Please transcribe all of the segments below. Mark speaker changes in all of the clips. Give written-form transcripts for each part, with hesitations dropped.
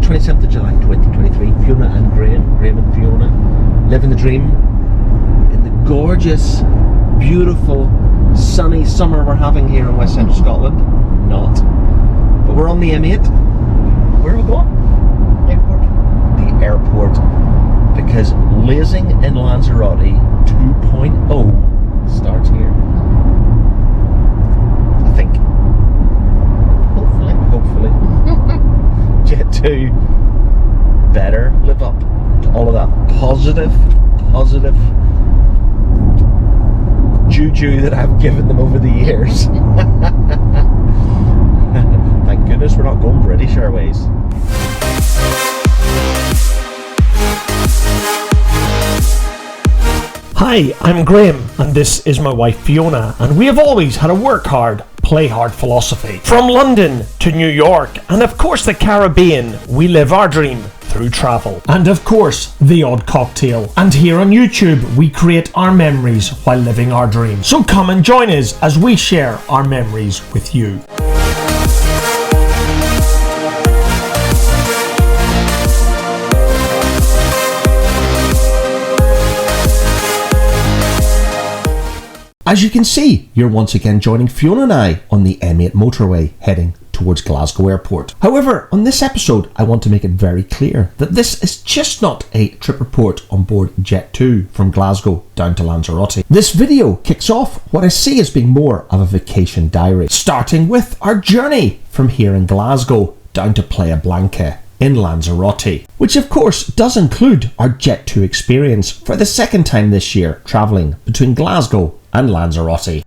Speaker 1: 27th of July 2023. Fiona and Graham and Fiona, living the dream in the gorgeous, beautiful, sunny summer we're having here in West Central Scotland. Not. But we're on the M8. Where are we going?
Speaker 2: Airport.
Speaker 1: The airport. Because Lazing in Lanzarote 2.0 starts here. I think. Hopefully. Jet2 better live up to all of that positive juju that I've given them over the years. Thank goodness we're not going British Airways.
Speaker 3: Hi, I'm Graham, and this is my wife Fiona, and we have always had a work hard, play hard philosophy. From London to New York, and of course the Caribbean, we live our dream through travel. And of course, the odd cocktail. And here on YouTube, we create our memories while living our dream. So come and join us as we share our memories with you.
Speaker 1: As you can see, you're once again joining Fiona and I on the M8 motorway heading towards Glasgow Airport. However, on this episode, I want to make it very clear that this is just not a trip report on board Jet2 from Glasgow down to Lanzarote. This video kicks off what I see as being more of a vacation diary, starting with our journey from here in Glasgow down to Playa Blanca in Lanzarote, which of course does include our Jet2 experience for the second time this year travelling between Glasgow and Lanzarote.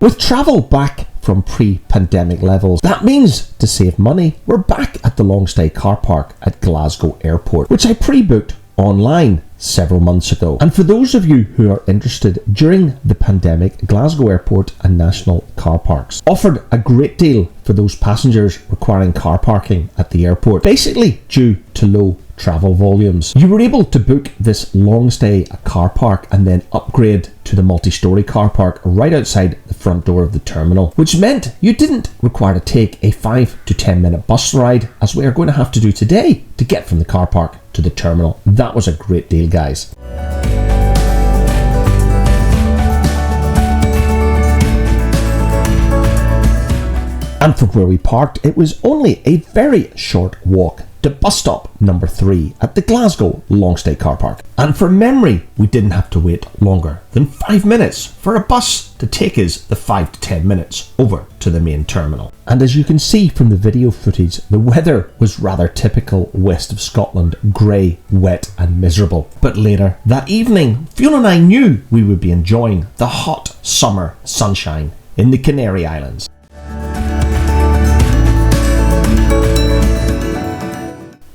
Speaker 1: With travel back from pre-pandemic levels, that means to save money, we're back at the long stay car park at Glasgow Airport, which I pre-booked online several months ago. And for those of you who are interested, during the pandemic, Glasgow Airport and national car parks offered a great deal for those passengers requiring car parking at the airport, basically due to low travel volumes. You were able to book this long stay car park and then upgrade to the multi-storey car park right outside the front door of the terminal, which meant you didn't require to take a 5 to 10 minute bus ride, as we are going to have to do today, to get from the car park to the terminal. That was a great deal, guys. And from where we parked, it was only a very short walk to bus stop number 3 at the Glasgow long stay car park. And from memory, we didn't have to wait longer than 5 minutes for a bus to take us the 5 to 10 minutes over to the main terminal. And as you can see from the video footage, the weather was rather typical west of Scotland, grey, wet and miserable. But later that evening, Fiona and I knew we would be enjoying the hot summer sunshine in the Canary Islands.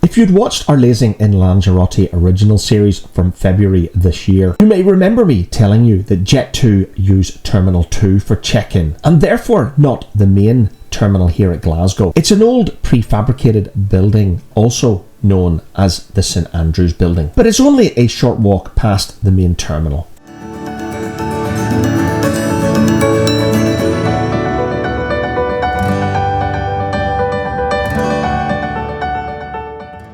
Speaker 1: If you'd watched our Lazing in Lanzarote original series from February this year, you may remember me telling you that Jet2 use Terminal 2 for check-in, and therefore not the main terminal here at Glasgow. It's an old prefabricated building, also known as the St Andrews building, but it's only a short walk past the main terminal.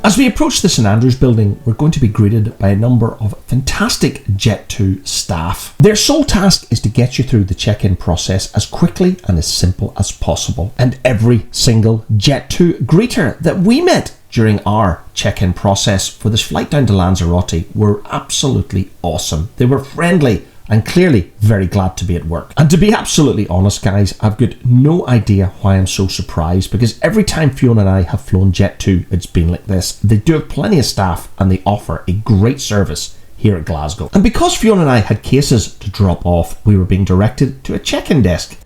Speaker 1: As we approach the St Andrews building, we're going to be greeted by a number of fantastic Jet2 staff. Their sole task is to get you through the check-in process as quickly and as simple as possible. And every single Jet2 greeter that we met during our check-in process for this flight down to Lanzarote were absolutely awesome. They were friendly and clearly very glad to be at work. And to be absolutely honest, guys, I've got no idea why I'm so surprised, because every time Fiona and I have flown Jet2, it's been like this. They do have plenty of staff and they offer a great service here at Glasgow. And because Fiona and I had cases to drop off, we were being directed to a check-in desk.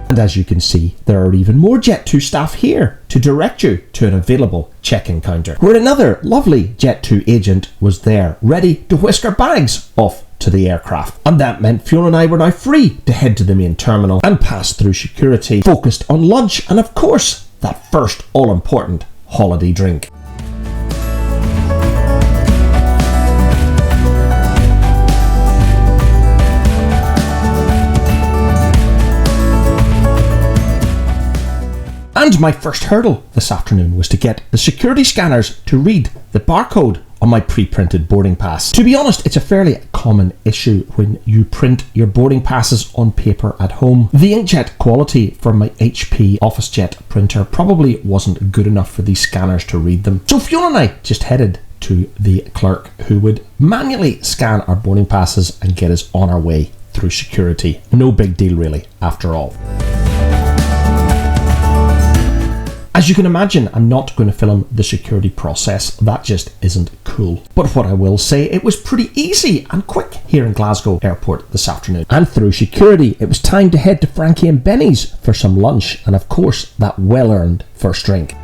Speaker 1: And as you can see, there are even more Jet2 staff here to direct you to an available check-in counter, where another lovely Jet2 agent was there, ready to whisk our bags off to the aircraft. And that meant Fiona and I were now free to head to the main terminal and pass through security, focused on lunch and of course that first all-important holiday drink. And my first hurdle this afternoon was to get the security scanners to read the barcode on my pre-printed boarding pass. To be honest, it's a fairly common issue when you print your boarding passes on paper at home. The inkjet quality from my HP OfficeJet printer probably wasn't good enough for these scanners to read them. So Fiona and I just headed to the clerk who would manually scan our boarding passes and get us on our way through security. No big deal really, after all. As you can imagine, I'm not going to film the security process, that just isn't cool. But what I will say, it was pretty easy and quick here in Glasgow Airport this afternoon. And through security, it was time to head to Frankie and Benny's for some lunch and of course that well-earned first drink.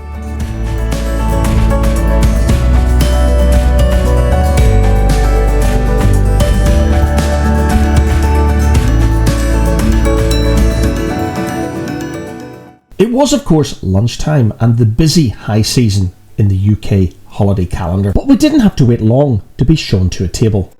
Speaker 1: It was of course lunchtime and the busy high season in the UK holiday calendar, but we didn't have to wait long to be shown to a table.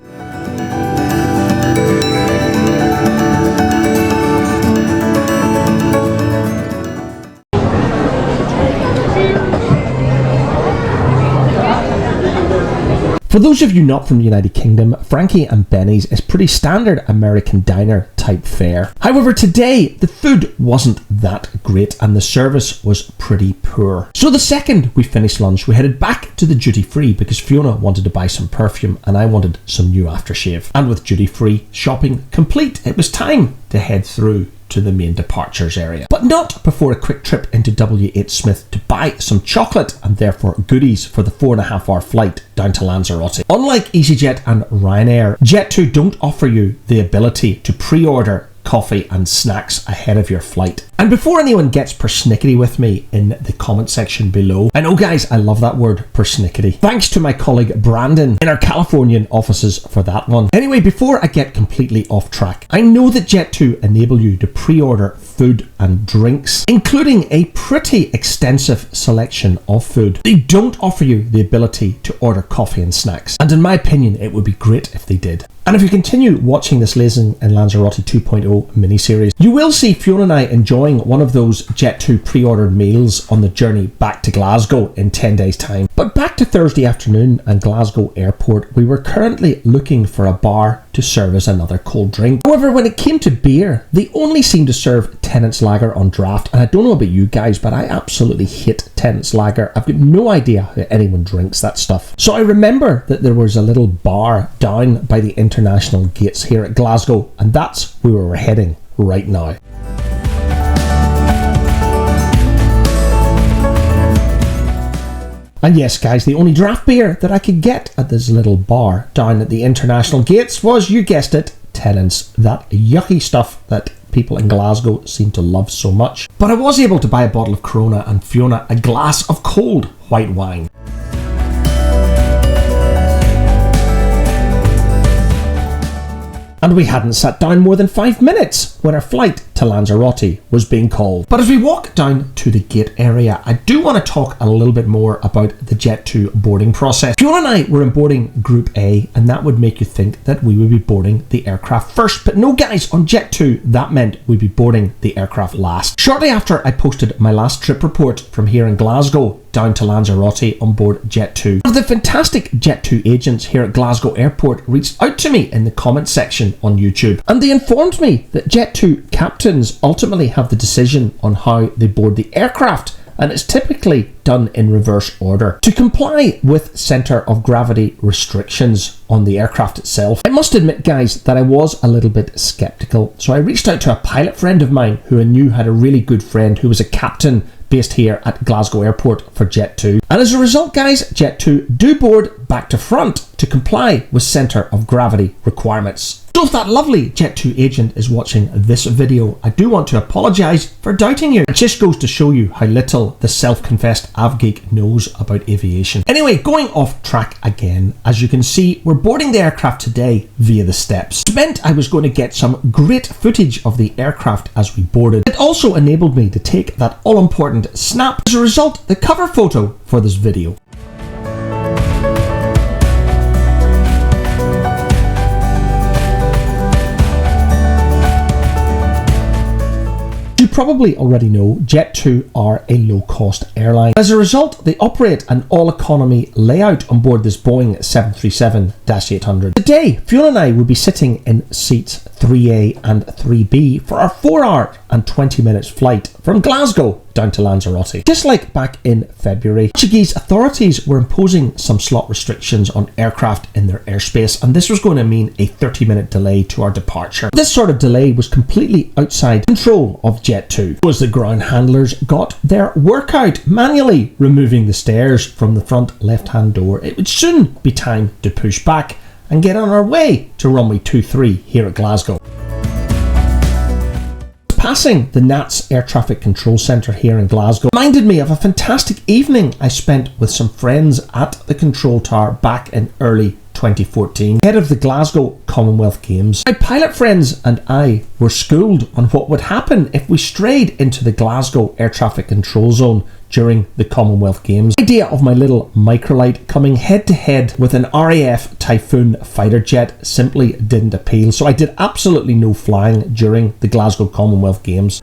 Speaker 1: For those of you not from the United Kingdom, Frankie and Benny's is pretty standard American diner type fare. However, today the food wasn't that great and the service was pretty poor. So the second we finished lunch, we headed back to the duty free because Fiona wanted to buy some perfume and I wanted some new aftershave. And with duty free shopping complete, it was time to head through to the main departures area. But not before a quick trip into W.H. Smith to buy some chocolate and therefore goodies for the 4.5-hour flight down to Lanzarote. Unlike EasyJet and Ryanair, Jet2 don't offer you the ability to pre-order coffee and snacks ahead of your flight. And before anyone gets persnickety with me in the comment section below, I know guys, I love that word, persnickety. Thanks to my colleague Brandon in our Californian offices for that one. Anyway, before I get completely off track, I know that Jet2 enable you to pre-order food and drinks, including a pretty extensive selection of food. They don't offer you the ability to order coffee and snacks, and in my opinion, it would be great if they did. And if you continue watching this Lazing and Lanzarote 2.0 mini-series, you will see Fiona and I enjoying one of those Jet2 pre-ordered meals on the journey back to Glasgow in 10 days' time. But back to Thursday afternoon at Glasgow Airport, we were currently looking for a bar to serve us another cold drink. However, when it came to beer, they only seemed to serve Tennent's Lager on draft, and I don't know about you guys, but I absolutely hate Tennent's Lager. I've got no idea how anyone drinks that stuff. So I remember that there was a little bar down by the international gates here at Glasgow, and that's where we're heading right now. And yes guys, the only draft beer that I could get at this little bar down at the international gates was, you guessed it, Tennent's, that yucky stuff that people in Glasgow seem to love so much. But I was able to buy a bottle of Corona and Fiona a glass of cold white wine. And we hadn't sat down more than 5 minutes when our flight to Lanzarote was being called. But as we walk down to the gate area, I do want to talk a little bit more about the Jet2 boarding process. Fiona and I were in boarding Group A, and that would make you think that we would be boarding the aircraft first. But no guys, on Jet2, that meant we'd be boarding the aircraft last. Shortly after I posted my last trip report from here in Glasgow down to Lanzarote on board Jet2, one of the fantastic Jet2 agents here at Glasgow Airport reached out to me in the comment section on YouTube, and they informed me that Jet2 captains ultimately have the decision on how they board the aircraft, and it's typically done in reverse order to comply with centre of gravity restrictions on the aircraft itself. I must admit guys that I was a little bit skeptical, so I reached out to a pilot friend of mine who I knew had a really good friend who was a captain based here at Glasgow Airport for Jet2. And as a result guys, Jet2 do board back to front to comply with centre of gravity requirements. So if that lovely Jet2 agent is watching this video, I do want to apologise for doubting you. It just goes to show you how little the self-confessed avgeek knows about aviation. Anyway, going off track again, as you can see, we're boarding the aircraft today via the steps. It meant I was going to get some great footage of the aircraft as we boarded. It also enabled me to take that all-important snap. As a result, the cover photo for this video. You probably already know Jet2 are a low-cost airline. As a result, they operate an all-economy layout on board this Boeing 737-800. Today, Fiona and I will be sitting in seats 3A and 3B for our 4-hour and 20 minutes flight from Glasgow down to Lanzarote. Just like back in February, Portuguese authorities were imposing some slot restrictions on aircraft in their airspace, and this was going to mean a 30-minute delay to our departure. This sort of delay was completely outside control of Jet2, as the ground handlers got their work out manually removing the stairs from the front left-hand door. It would soon be time to push back and get on our way to runway 23 here at Glasgow. Passing the NATS Air Traffic Control Centre here in Glasgow reminded me of a fantastic evening I spent with some friends at the control tower back in early 2014, ahead of the Glasgow Commonwealth Games. My pilot friends and I were schooled on what would happen if we strayed into the Glasgow Air Traffic Control Zone during the Commonwealth Games. The idea of my little microlight coming head to head with an RAF Typhoon fighter jet simply didn't appeal, so I did absolutely no flying during the Glasgow Commonwealth Games.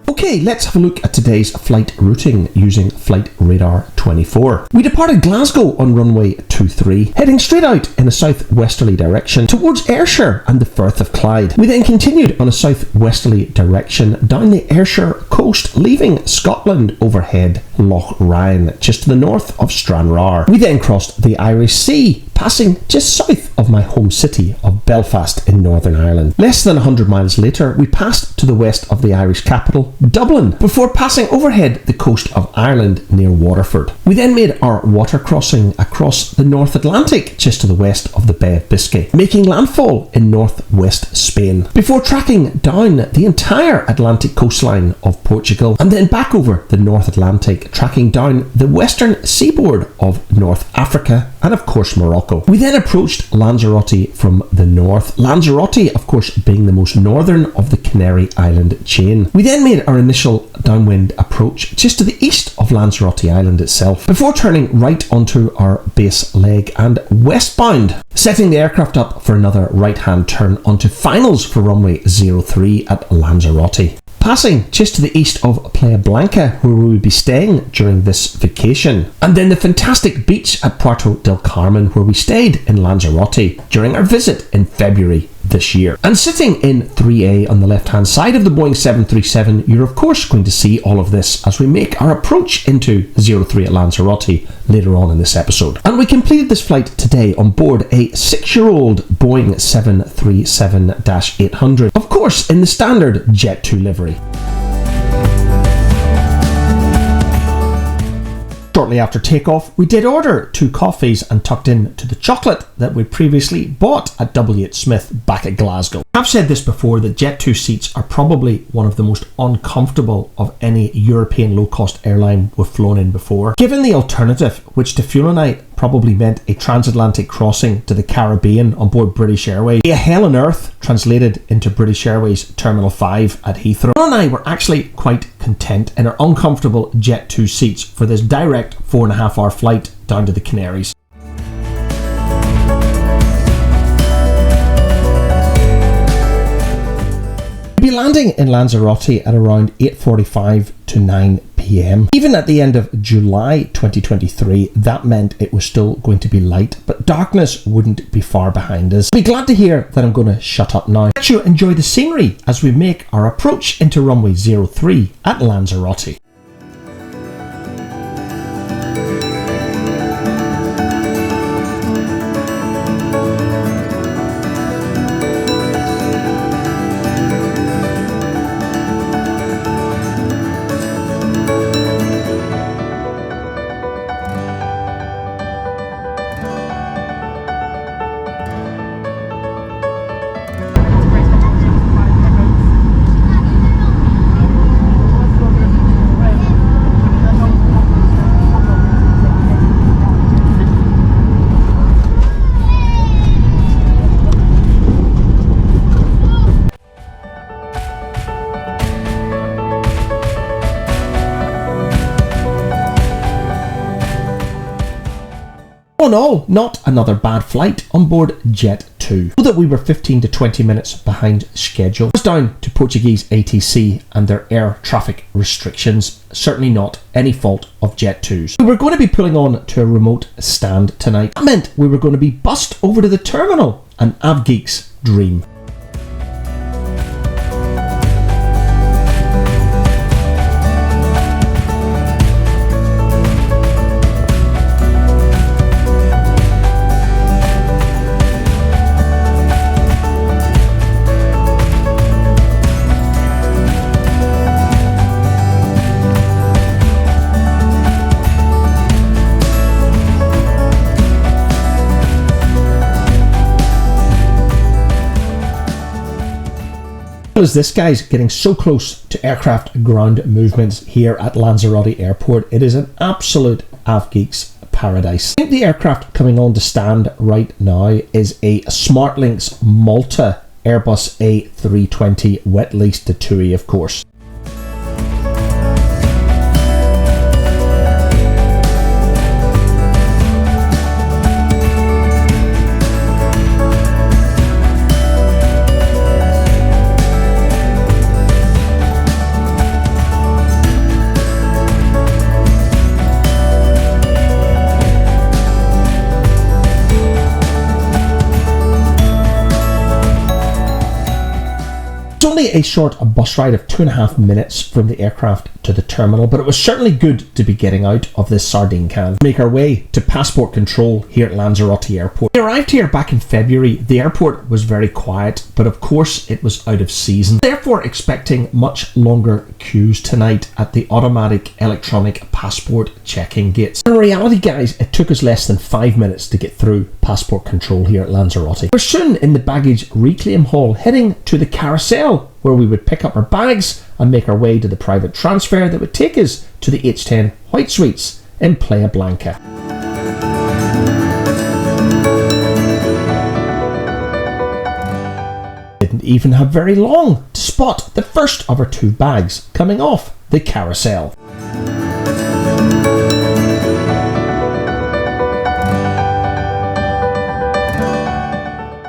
Speaker 1: Okay, let's have a look at today's flight routing using Flight Radar 24. We departed Glasgow on runway 23, heading straight out in a southwesterly direction towards Ayrshire and the Firth of Clyde. We then continued on a southwesterly direction down the Ayrshire coast, leaving Scotland overhead Loch Ryan, just to the north of Stranraer. We then crossed the Irish Sea, passing just south of my home city of Belfast in Northern Ireland. Less than 100 miles later, we passed to the west of the Irish capital, Dublin, before passing overhead the coast of Ireland near Waterford. We then made our water crossing across the North Atlantic, just to the west of the Bay of Biscay, making landfall in northwest Spain, before tracking down the entire Atlantic coastline of Portugal, and then back over the North Atlantic, tracking down the western seaboard of North Africa and of course Morocco. We then approached Lanzarote from the north, Lanzarote of course being the most northern of the Canary Island chain. We then made our initial downwind approach just to the east of Lanzarote Island itself, before turning right onto our base leg and westbound, setting the aircraft up for another right-hand turn onto finals for runway 03 at Lanzarote. Passing just to the east of Playa Blanca, where we will be staying during this vacation, and then the fantastic beach at Puerto del Carmen, where we stayed in Lanzarote during our visit in February this year. And sitting in 3A on the left hand side of the Boeing 737, you're of course going to see all of this as we make our approach into 03 at Lanzarote later on in this episode. And we completed this flight today on board a 6-year-old Boeing 737-800, of course in the standard Jet2 livery. Shortly after takeoff, we did order 2 coffees and tucked in to the chocolate that we previously bought at W.H. Smith back at Glasgow. I've said this before that Jet2 seats are probably one of the most uncomfortable of any European low-cost airline we've flown in before. Given the alternative, which to Fiona and I probably meant a transatlantic crossing to the Caribbean on board British Airways, a hell on earth translated into British Airways Terminal 5 at Heathrow, Fiona and I were actually quite content in our uncomfortable Jet2 seats for this direct 4.5-hour flight down to the Canaries. landing in Lanzarote at around 8:45 to 9 p.m. Even at the end of July 2023, that meant it was still going to be light, but darkness wouldn't be far behind us. Be glad to hear that I'm going to shut up now. Let you enjoy the scenery as we make our approach into runway 03 at Lanzarote. All in all, not another bad flight on board Jet2. Though that we were 15 to 20 minutes behind schedule, it was down to Portuguese ATC and their air traffic restrictions, certainly not any fault of Jet2's. We were going to be pulling on to a remote stand tonight. That meant we were going to be bussed over to the terminal, an avgeek's dream. As this guy's getting so close to aircraft ground movements here at Lanzarote Airport, it is an absolute avgeek's paradise. I think the aircraft coming on to stand right now is a SmartLynx Malta Airbus A320 wet leased to TUI, of course. It's only a short bus ride of 2.5 minutes from the aircraft to the terminal, but it was certainly good to be getting out of this sardine can. Make our way to passport control here at Lanzarote Airport. We arrived here back in February. The airport was very quiet, but of course it was out of season. Therefore expecting much longer queues tonight at the automatic electronic passport check-in gates. In reality, guys, it took us less than 5 minutes to get through passport control here at Lanzarote. We're soon in the baggage reclaim hall, heading to the carousel, where we would pick up our bags and make our way to the private transfer that would take us to the H10 White Suites in Playa Blanca. Didn't even have very long to spot the first of our 2 bags coming off the carousel.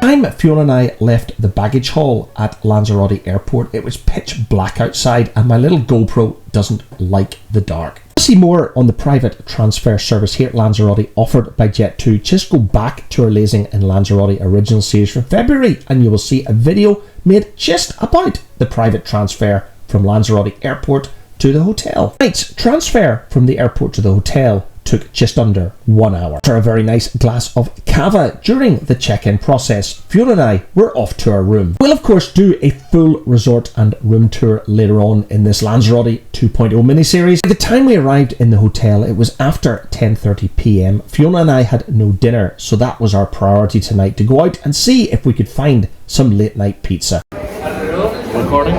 Speaker 1: Time Fiona and I left the baggage hall at Lanzarote Airport, it was pitch black outside and my little GoPro doesn't like the dark. To see more on the private transfer service here at Lanzarote offered by Jet2, just go back to our Lazing and Lanzarote original series from February and you will see a video made just about the private transfer from Lanzarote Airport to the hotel. Tonight's transfer from the airport to the hotel took just under 1 hour. After a very nice glass of cava during the check-in process, Fiona and I were off to our room. We'll of course do a full resort and room tour later on in this Lanzarote 2.0 mini-series. By the time we arrived in the hotel, it was after 10:30 p.m. Fiona and I had no dinner, so that was our priority tonight, to go out and see if we could find some late night pizza.
Speaker 3: Recording?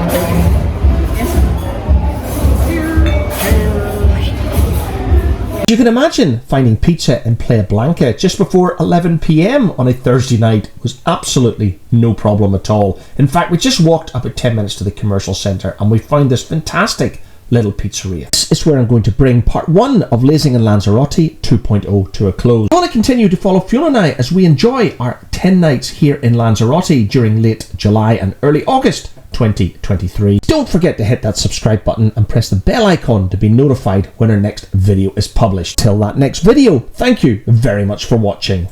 Speaker 1: As you can imagine, finding pizza in Playa Blanca just before 11 p.m. on a Thursday night was absolutely no problem at all. In fact, we just walked about 10 minutes to the commercial centre and we found this fantastic little pizzeria. This is where I'm going to bring part 1 of Lazing and Lanzarote 2.0 to a close. I want to continue to follow Fiona and I as we enjoy our 10 nights here in Lanzarote during late July and early August Jet23. Don't forget to hit that subscribe button and press the bell icon to be notified when our next video is published. Till that next video, thank you very much for watching.